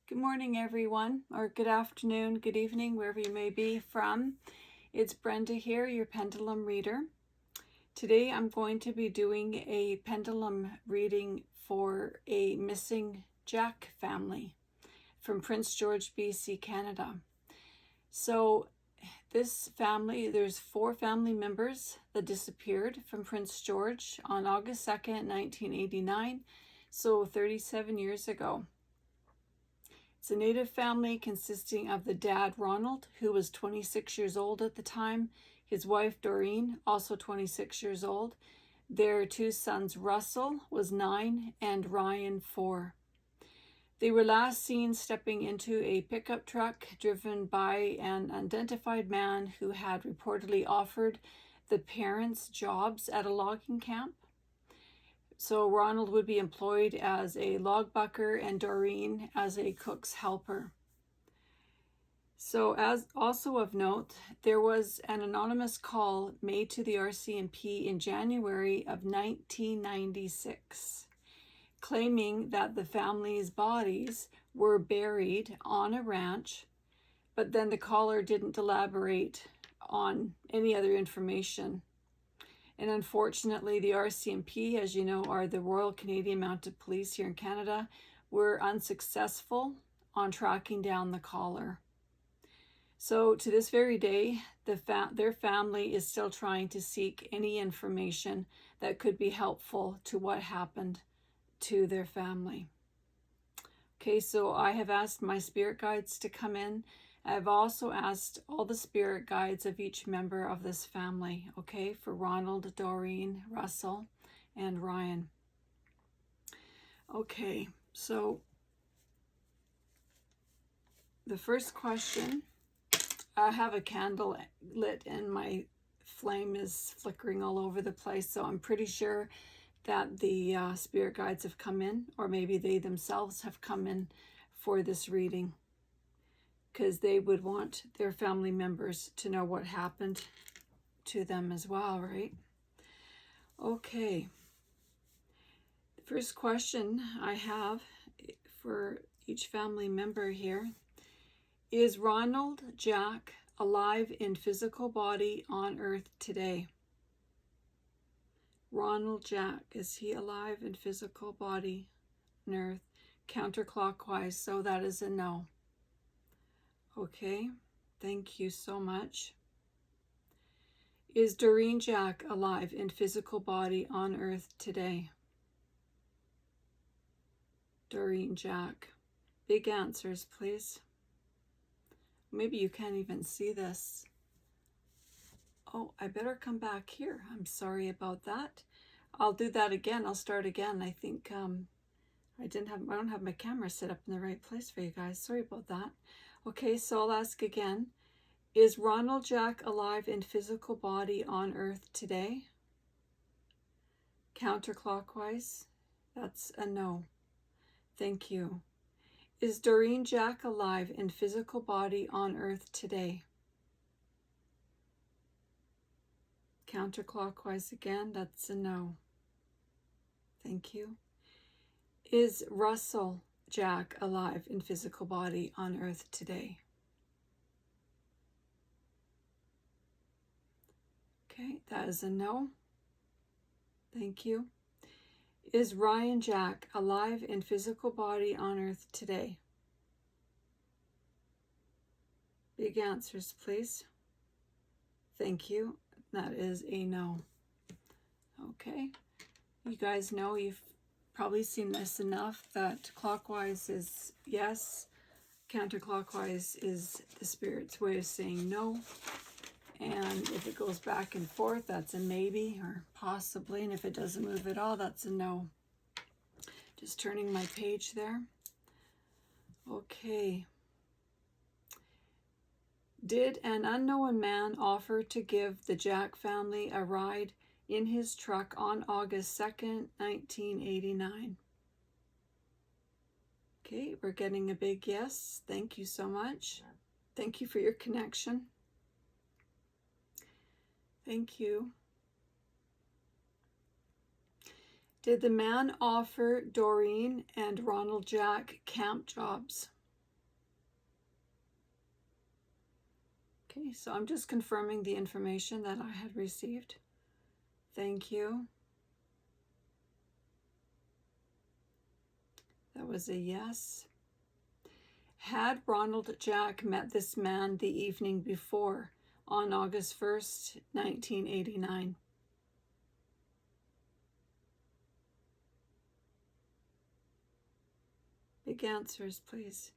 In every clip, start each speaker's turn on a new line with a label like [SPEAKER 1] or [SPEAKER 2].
[SPEAKER 1] Good morning, everyone, or good afternoon, good evening, wherever you may be from. It's Brenda here, your pendulum reader. Today I'm going to be doing a pendulum reading for a missing Jack family from Prince George, BC, Canada. So this family, there's 4 family members that disappeared from Prince George on August 2nd, 1989, so 37 years ago. It's a native family consisting of the dad, Ronald, who was 26 years old at the time, his wife, Doreen, also 26 years old, their 2 sons, Russell, was 9, and Ryan, 4. They were last seen stepping into a pickup truck driven by an unidentified man who had reportedly offered the parents jobs at a logging camp. So Ronald would be employed as a log bucker and Doreen as a cook's helper. So as also of note, there was an anonymous call made to the RCMP in January of 1996, claiming that the family's bodies were buried on a ranch, but then the caller didn't elaborate on any other information. And unfortunately, the RCMP, as you know, are the Royal Canadian Mounted Police here in Canada, were unsuccessful on tracking down the caller. So to this very day, their family is still trying to seek any information that could be helpful to what happened to their family. Okay, so I have asked my spirit guides to come in. I've also asked all the spirit guides of each member of this family, okay, for Ronald, Doreen, Russell, and Ryan. Okay, so the first question, I have a candle lit and my flame is flickering all over the place, so I'm pretty sure that the spirit guides have come in, or maybe they themselves have come in for this reading, because they would want their family members to know what happened to them as well, right? Okay. The first question I have for each family member here is: Ronald Jack alive in physical body on earth today? Ronald Jack, is he alive in physical body on earth? Counterclockwise, so that is a no. Okay, thank you so much. Is Doreen Jack alive in physical body on earth today? Doreen Jack. Big answers, please. Maybe you can't even see this. Oh, I better come back here. I'm sorry about that. I'll do that again. I'll start again. I think I don't have my camera set up in the right place for you guys. Sorry about that. Okay, so I'll ask again. Is Ronald Jack alive in physical body on earth today? Counterclockwise, that's a no. Thank you. Is Doreen Jack alive in physical body on earth today? Counterclockwise again, that's a no. Thank you. Is Russell Jack alive in physical body on earth today? Okay, that is a no. Thank you. Is Ryan Jack alive in physical body on earth today? Big answers, please. Thank you. That is a no. Okay. You guys know, you've probably seen this enough, that clockwise is yes, counterclockwise is the spirit's way of saying no. And if it goes back and forth, that's a maybe or possibly. And if it doesn't move at all, that's a no. Just turning my page there. Okay. Did an unknown man offer to give the Jack family a ride in his truck on August 2nd, 1989? Okay, we're getting a big yes. Thank you so much. Thank you for your connection. Thank you. Did the man offer Doreen and Ronald Jack camp jobs? Okay, so I'm just confirming the information that I had received. Thank you. That was a yes. Had Ronald Jack met this man the evening before, on August 1st, 1989? Big answers, please.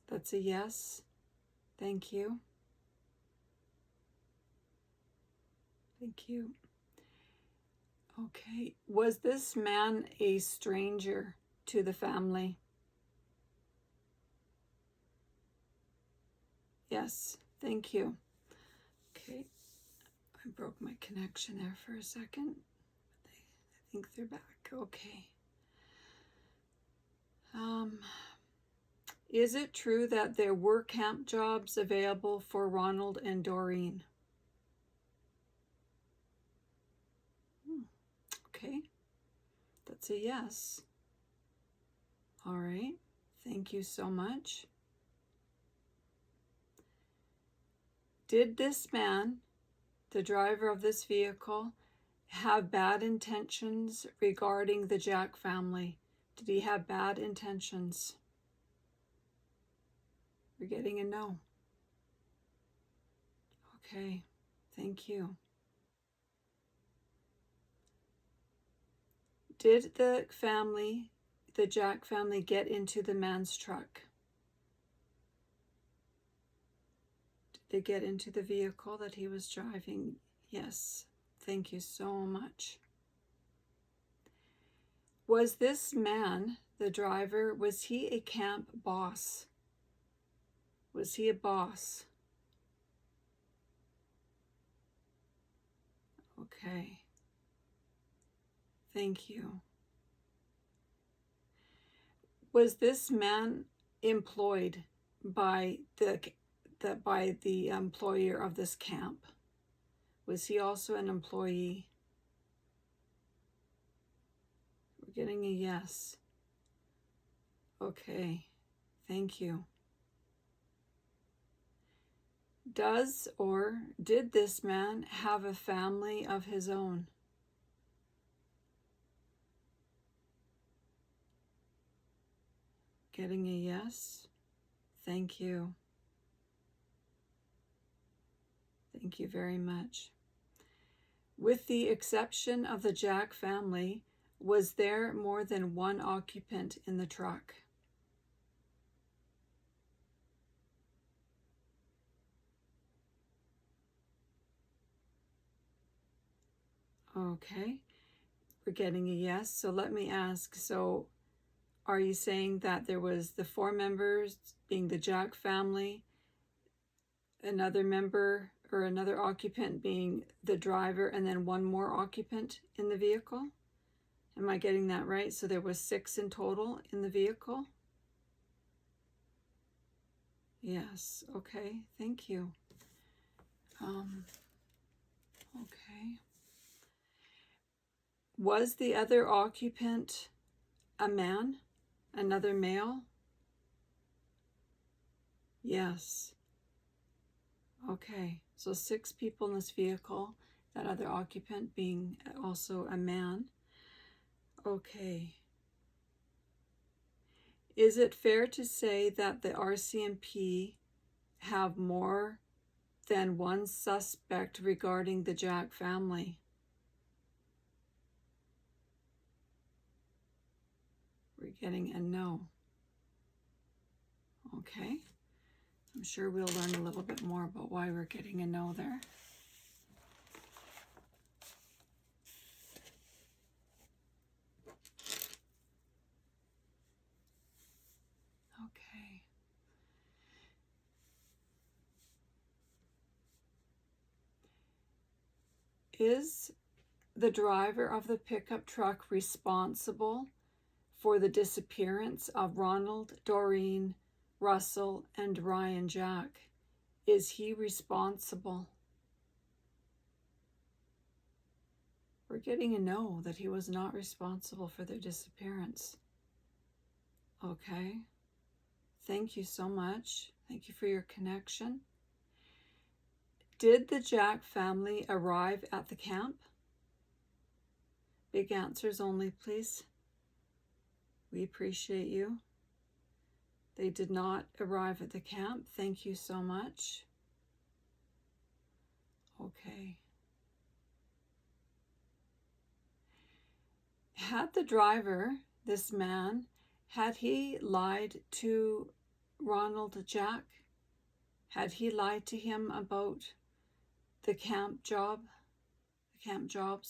[SPEAKER 1] That's a yes. Thank you. Thank you. Okay. Was this man a stranger to the family? Yes. Thank you. Okay. I broke my connection there for a second. I think they're back. Okay. Is it true that there were camp jobs available for Ronald and Doreen? Okay. That's a yes. All right. Thank you so much. Did this man, the driver of this vehicle, have bad intentions regarding the Jack family? Did he have bad intentions? We're getting a no. Okay, thank you. Did the Jack family, get into the man's truck? Did they get into the vehicle that he was driving? Yes, thank you so much. Was this man, the driver, was he a camp boss? Was he a boss? Okay. Thank you. Was this man employed by the employer of this camp? Was he also an employee? We're getting a yes. Okay. Thank you. Does or did this man have a family of his own? Getting a yes. Thank you. Thank you very much. With the exception of the Jack family, was there more than one occupant in the truck? Okay, we're getting a yes. So let me ask, so are you saying that there was the 4 members being the Jack family, another member or another occupant being the driver, and then one more occupant in the vehicle? Am I getting that right? So there was 6 in total in the vehicle? Yes, okay, thank you. Okay. Was the other occupant a man? Another male? Yes. Okay, so 6 people in this vehicle, that other occupant being also a man. Okay. Is it fair to say that the RCMP have more than one suspect regarding the Jack family? We're getting a no. Okay. I'm sure we'll learn a little bit more about why we're getting a no there. Okay. Is the driver of the pickup truck responsible for the disappearance of Ronald, Doreen, Russell, and Ryan Jack? Is he responsible? We're getting a no, that he was not responsible for their disappearance. Okay. Thank you so much. Thank you for your connection. Did the Jack family arrive at the camp? Big answers only, please. We appreciate you. They did not arrive at the camp. Thank you so much. Okay. Had the driver, this man, had he lied to Ronald Jack? Had he lied to him about the camp jobs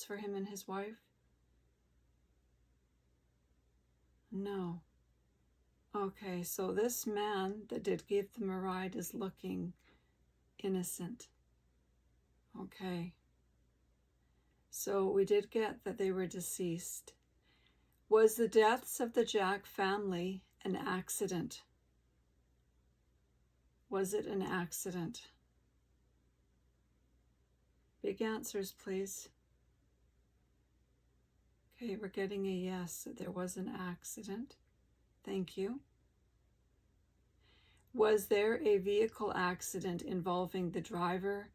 [SPEAKER 1] for him and his wife? No. Okay, so this man that did give them a ride is looking innocent. Okay. So we did get that they were deceased. Was the deaths of the Jack family an accident? Was it an accident? Big answers, please. Okay, we're getting a yes, that there was an accident. Thank you. Was there a vehicle accident involving the driver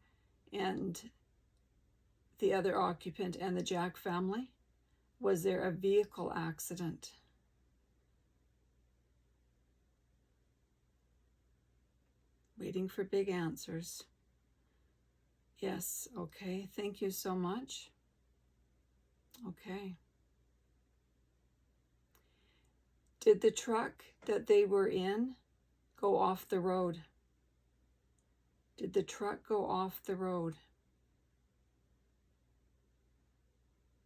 [SPEAKER 1] and the other occupant and the Jack family? Was there a vehicle accident? Waiting for big answers. Yes, okay, thank you so much. Okay. Did the truck that they were in go off the road? Did the truck go off the road?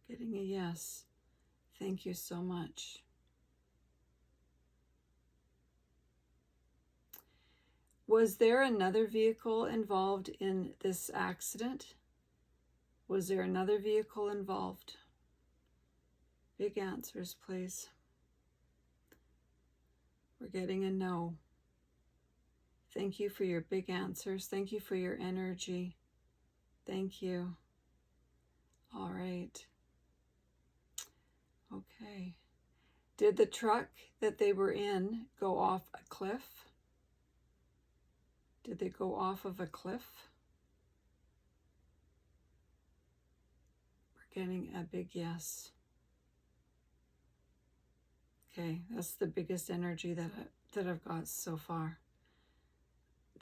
[SPEAKER 1] Getting a yes. Thank you so much. Was there another vehicle involved in this accident? Was there another vehicle involved? Big answers, please. We're getting a no. Thank you for your big answers. Thank you for your energy. Thank you. All right. Okay. Did the truck that they were in go off a cliff? Did they go off of a cliff? We're getting a big yes. Okay, that's the biggest energy that I've got so far.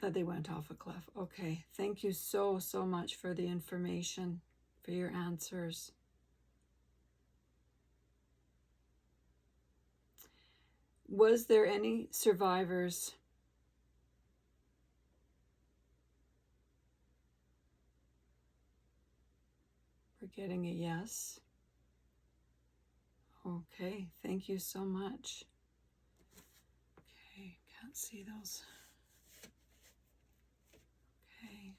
[SPEAKER 1] That they went off a cliff. Okay, thank you so much for the information, for your answers. Was there any survivors? We're getting a yes. Okay, thank you so much. Okay, can't see those. Okay.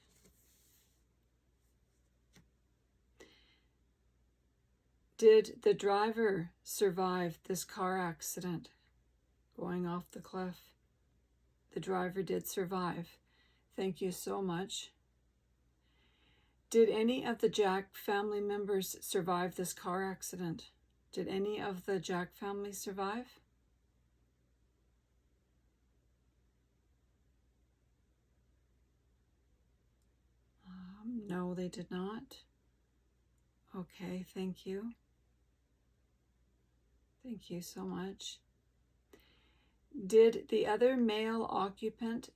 [SPEAKER 1] Did the driver survive this car accident going off the cliff? The driver did survive. Thank you so much. Did any of the Jack family members survive this car accident? Did any of the Jack family survive? No, they did not. Okay, thank you. Thank you so much. Did the other male occupant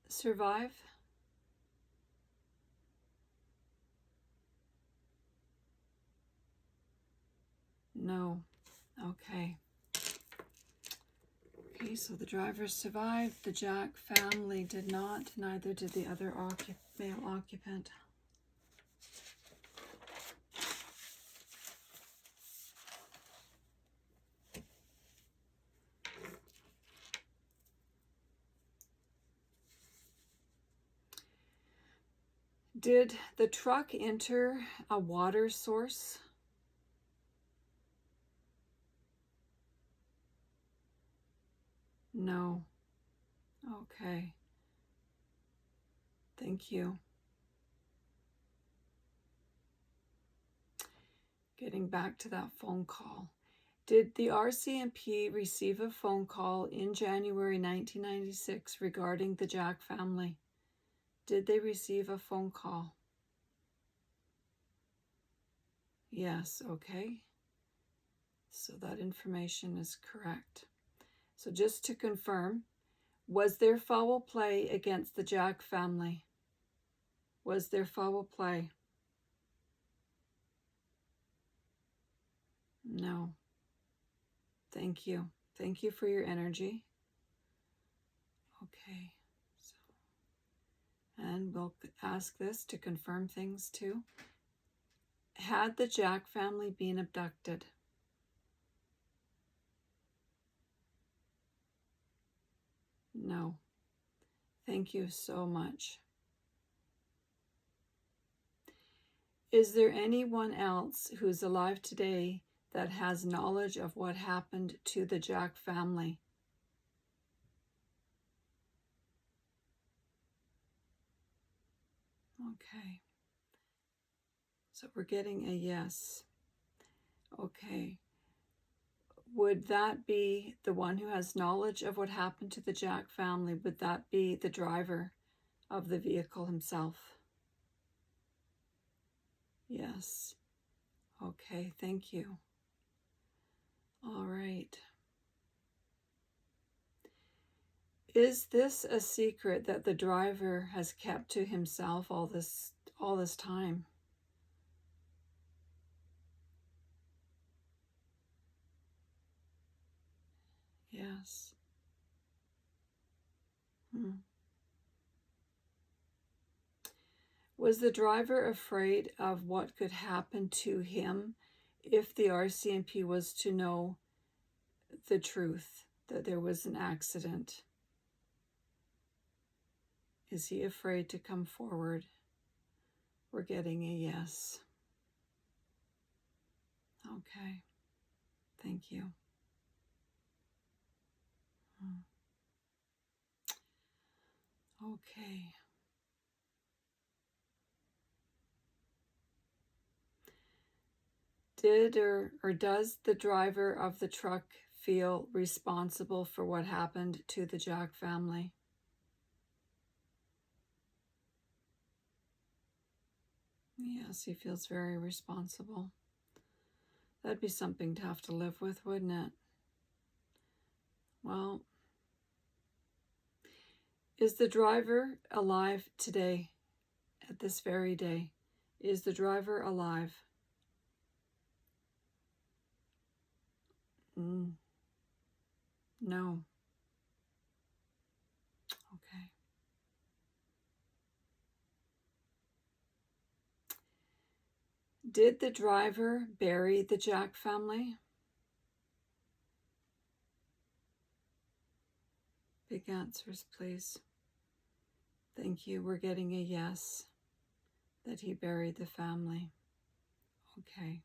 [SPEAKER 1] survive? No. Okay. Okay, so the driver survived. The Jack family did not. Neither did the other male occupant. Did the truck enter a water source? No. Okay. Thank you. Getting back to that phone call. Did the RCMP receive a phone call in January 1996 regarding the Jack family? Did they receive a phone call? Yes, okay. So that information is correct. So just to confirm, was there foul play against the Jack family? Was there foul play? No. Thank you. Thank you for your energy. Okay. So, and we'll ask this to confirm things too. Had the Jack family been abducted? No. Thank you so much. Is there anyone else who's alive today that has knowledge of what happened to the Jack family? Okay. So we're getting a yes. Okay. Would that be the one who has knowledge of what happened to the Jack family? Would that be the driver of the vehicle himself? Yes. Okay, thank you. All right. Is this a secret that the driver has kept to himself all this time? Yes. Was the driver afraid of what could happen to him if the RCMP was to know the truth, that there was an accident? Is he afraid to come forward? We're getting a yes. Okay. Thank you. Okay. Did or does the driver of the truck feel responsible for what happened to the Jack family? Yes, he feels very responsible. That'd be something to have to live with, wouldn't it? Well, is the driver alive today, at this very day? Is the driver alive? No. Okay. Did the driver bury the Jack family? Big answers, please. Thank you. We're getting a yes, that he buried the family. Okay.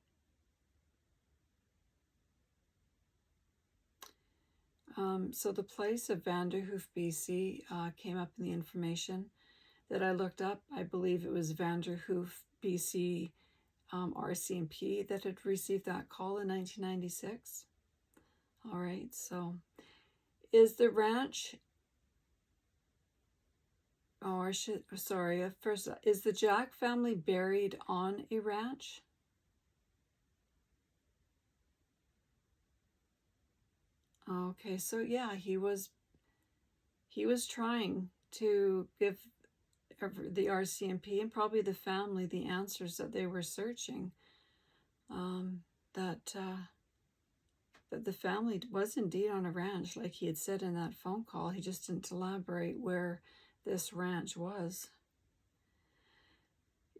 [SPEAKER 1] So the place of Vanderhoof, BC came up in the information that I looked up. I believe it was Vanderhoof, BC RCMP that had received that call in 1996. All right, so is the ranch, first, is the Jack family buried on a ranch? Okay, so yeah, he was trying to give the RCMP and probably the family the answers that they were searching. That the family was indeed on a ranch, like he had said in that phone call. He just didn't elaborate where this ranch was.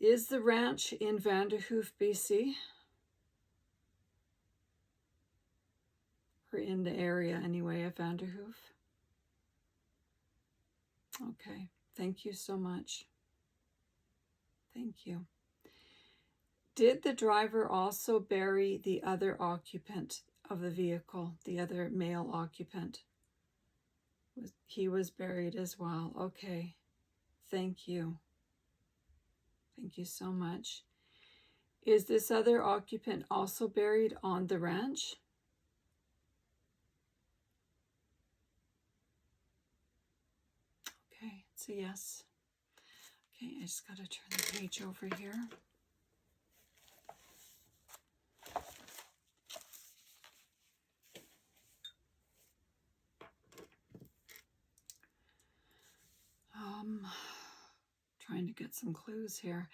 [SPEAKER 1] Is the ranch in Vanderhoof, BC? Or in the area anyway of Vanderhoof? Okay, thank you so much. Thank you. Did the driver also bury the other occupant of the vehicle, the other male occupant? He was buried as well. Okay, thank you. Thank you so much. Is this other occupant also buried on the ranch? Okay, it's a yes. Okay, I just got to turn the page over here. Trying to get some clues here.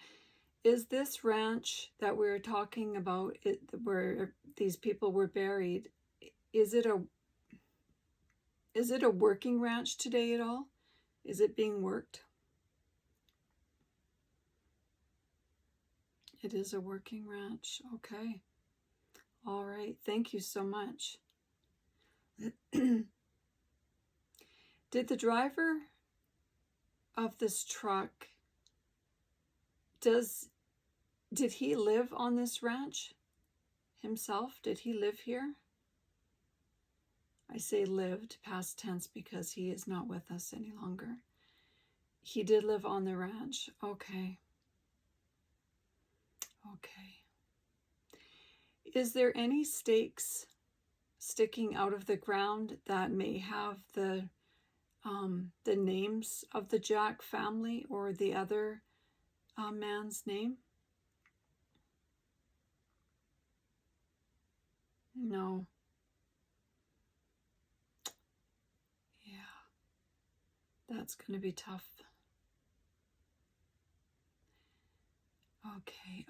[SPEAKER 1] Is this ranch that we're talking about, where these people were buried, is it a working ranch today at all? Is it being worked? It is a working ranch. Okay. All right. Thank you so much. Did the driver of this truck, did he live on this ranch himself? Did he live here? I say lived, past tense, because he is not with us any longer. He did live on the ranch. Okay. Okay. Is there any stakes sticking out of the ground that may have the names of the Jack family or the other man's name? No. Yeah, that's going to be tough. Okay.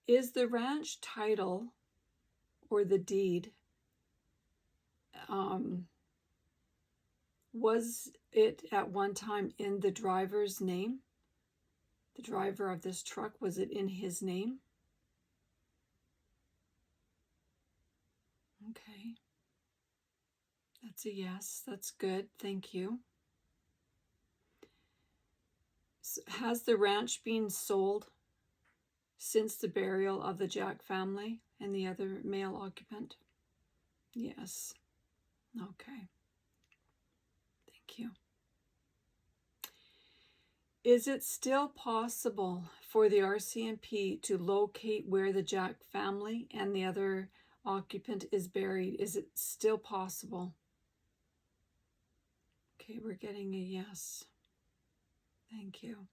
[SPEAKER 1] Is the ranch title or the deed, was it at one time in the driver's name? The driver of this truck, was it in his name? Okay. That's a yes. That's good. Thank you. Has the ranch been sold since the burial of the Jack family and the other male occupant? Yes. Okay. Thank you. Is it still possible for the RCMP to locate where the Jack family and the other occupant is buried? Is it still possible? Okay, we're getting a yes. Thank you.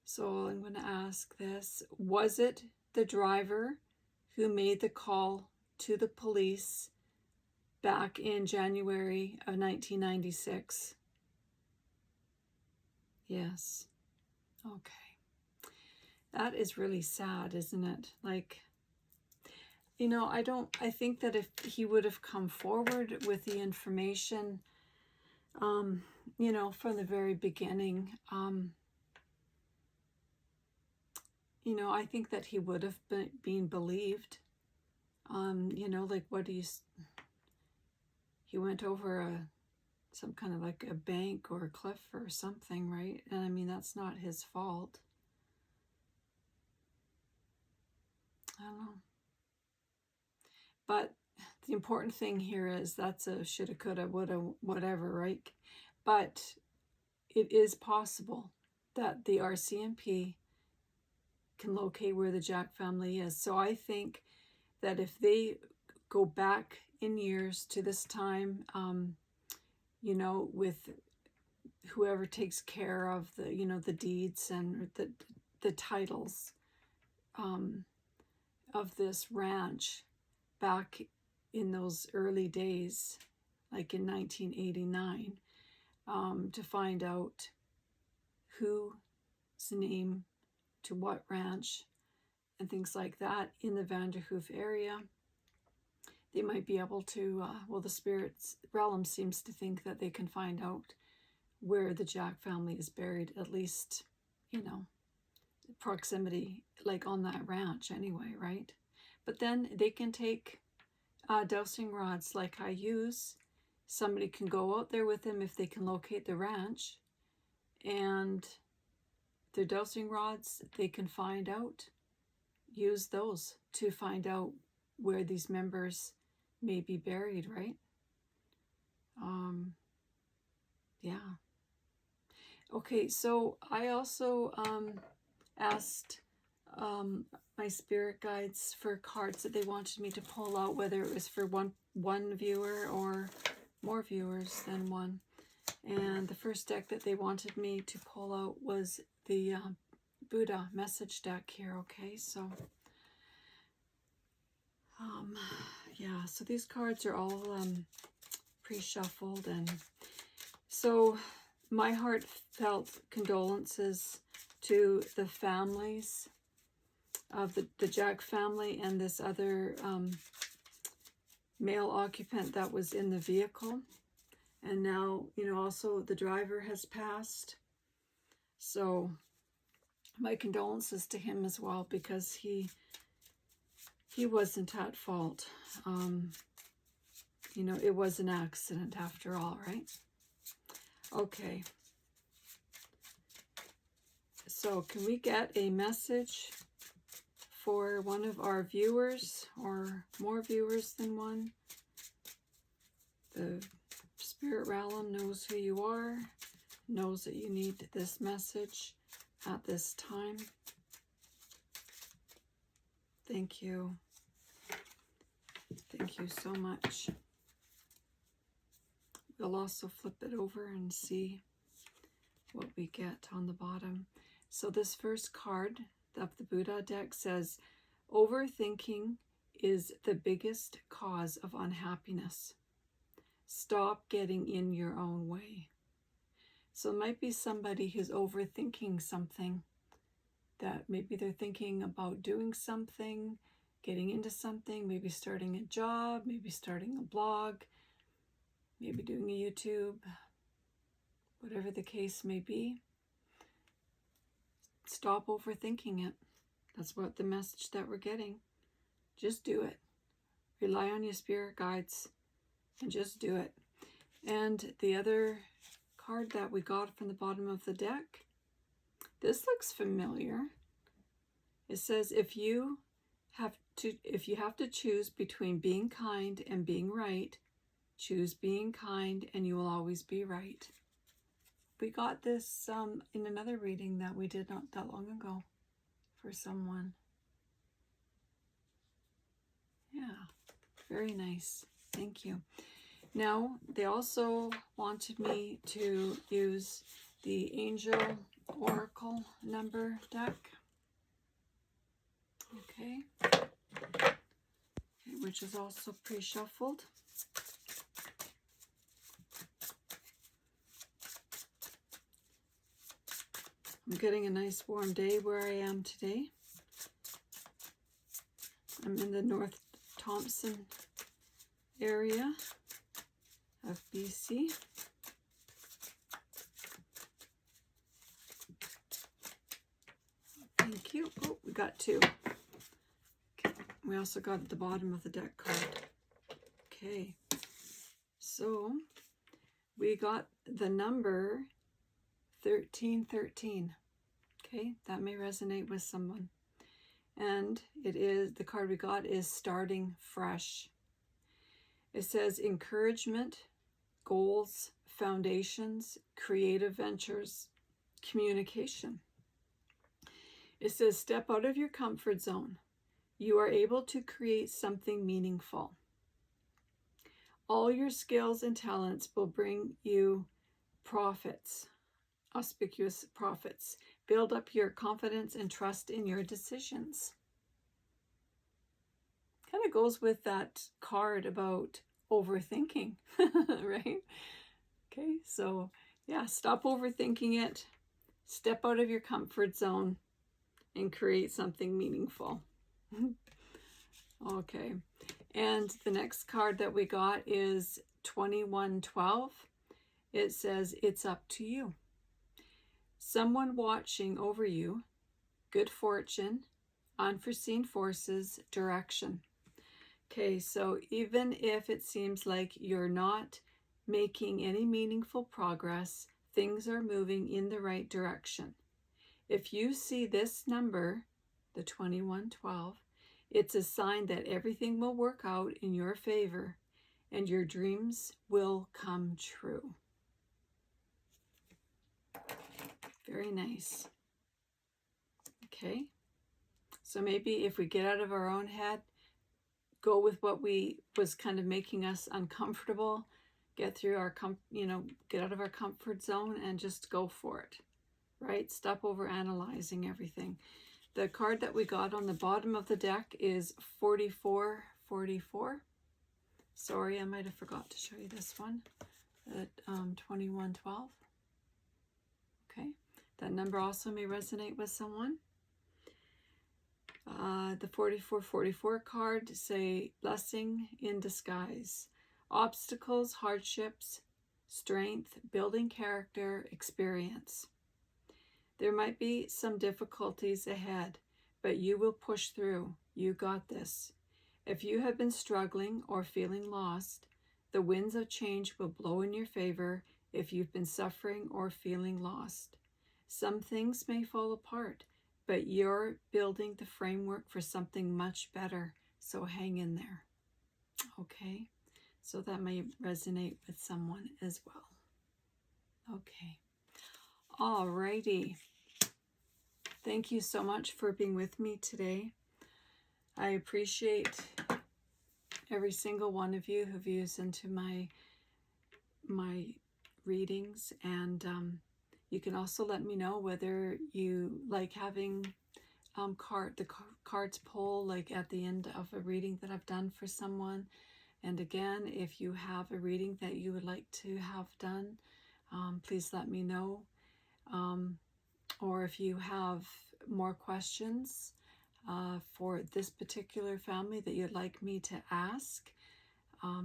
[SPEAKER 1] So I'm going to ask this. Was it the driver who made the call to the police back in January of 1996? Yes. Okay. That is really sad, isn't it? Like, you know, I think that if he would have come forward with the information, you know, from the very beginning, you know, I think that he would have been believed. You know, like he went over some kind of like a bank or a cliff or something, right? And I mean, that's not his fault. I don't know. But the important thing here is that's a shoulda, coulda, woulda, whatever, right? But it is possible that the RCMP can locate where the Jack family is. So I think that if they go back in years to this time, you know, with whoever takes care of the, you know, the deeds and the titles of this ranch back in those early days, like in 1989, to find out whose name to what ranch and things like that in the Vanderhoof area. They might be able to, well, the spirit's realm seems to think that they can find out where the Jack family is buried, at least, you know, proximity, like on that ranch anyway, right? But then they can take dowsing rods like I use. Somebody can go out there with them if they can locate the ranch, and their dowsing rods, they can find out, use those to find out where these members may be buried, right? Yeah. Okay, so I also asked my spirit guides for cards that they wanted me to pull out, whether it was for one viewer or more viewers than one. And the first deck that they wanted me to pull out was the Buddha message deck here. Okay, so yeah, so these cards are all pre-shuffled, and so my heartfelt condolences to the families of the Jack family and this other male occupant that was in the vehicle. And now, you know, also the driver has passed. So my condolences to him as well, because he wasn't at fault. You know, it was an accident after all, right? Okay. So can we get a message for one of our viewers, or more viewers than one? The Spirit Realm knows who you are, knows that you need this message at this time. Thank you. Thank you so much. We'll also flip it over and see what we get on the bottom. So this first card of the Buddha deck says, overthinking is the biggest cause of unhappiness. Stop getting in your own way. So it might be somebody who's overthinking something, that maybe they're thinking about doing something, getting into something, maybe starting a job, maybe starting a blog, maybe doing a YouTube, whatever the case may be. Stop overthinking it. That's what the message that we're getting. Just do it. Rely on your spirit guides and just do it. And the other card that we got from the bottom of the deck, this looks familiar. It says, if you have to choose between being kind and being right, choose being kind and you will always be right. We got this in another reading that we did not that long ago for someone. Yeah, very nice. Thank you. Now, they also wanted me to use the Angel Oracle number deck. Okay, which is also pre-shuffled. I'm getting a nice warm day where I am today. I'm in the North Thompson area of BC. Thank you. Oh, we got two. Okay. We also got at the bottom of the deck card. Okay. So we got the number 1313. Okay, that may resonate with someone. And it is, the card we got is starting fresh. It says encouragement, goals, foundations, creative ventures, communication. It says step out of your comfort zone. You are able to create something meaningful. All your skills and talents will bring you profits, auspicious profits. Build up your confidence and trust in your decisions. Kind of goes with that card about overthinking, right? Okay, so yeah, stop overthinking it. Step out of your comfort zone and create something meaningful. Okay, and the next card that we got is 2112. It says, it's up to you. Someone watching over you, good fortune, unforeseen forces, direction. Okay, so even if it seems like you're not making any meaningful progress, things are moving in the right direction. If you see this number, the 2112, it's a sign that everything will work out in your favor and your dreams will come true. Very nice. Okay, so maybe if we get out of our own head, go with what was kind of making us uncomfortable, get through our, get out of our comfort zone and just go for it, right? Stop over analyzing everything. The card that we got on the bottom of the deck is 4444. Sorry, I might have forgot to show you this one at 2112. Okay, that number also may resonate with someone. The 4444 card say blessing in disguise, obstacles, hardships, strength, building character, experience. There might be some difficulties ahead, but you will push through. You got this. If you have been struggling or feeling lost, the winds of change will blow in your favor if you've been suffering or feeling lost. Some things may fall apart, but you're building the framework for something much better, so hang in there. Okay, so that may resonate with someone as well. Okay, alrighty. Thank you so much for being with me today. I appreciate every single one of you who views into my readings, and you can also let me know whether you like having cards pull like at the end of a reading that I've done for someone. And again, if you have a reading that you would like to have done, please let me know. Or if you have more questions for this particular family that you'd like me to ask,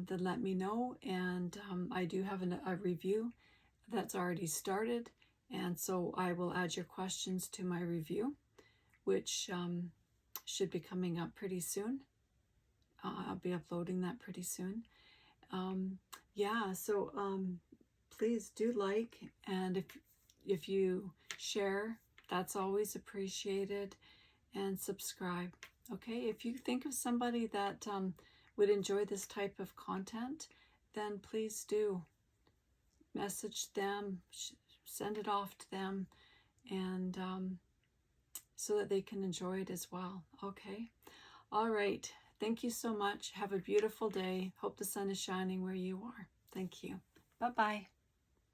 [SPEAKER 1] then let me know. And I do have a review that's already started, and so I will add your questions to my review, which should be coming up pretty soon. I'll be uploading that pretty soon. Yeah, so please do like, and if you share, that's always appreciated, and subscribe. Okay, if you think of somebody that would enjoy this type of content, then please do message them, send it off to them, and so that they can enjoy it as well. Okay, all right, thank you so much. Have a beautiful day. Hope the sun is shining where you are. Thank you. Bye-bye.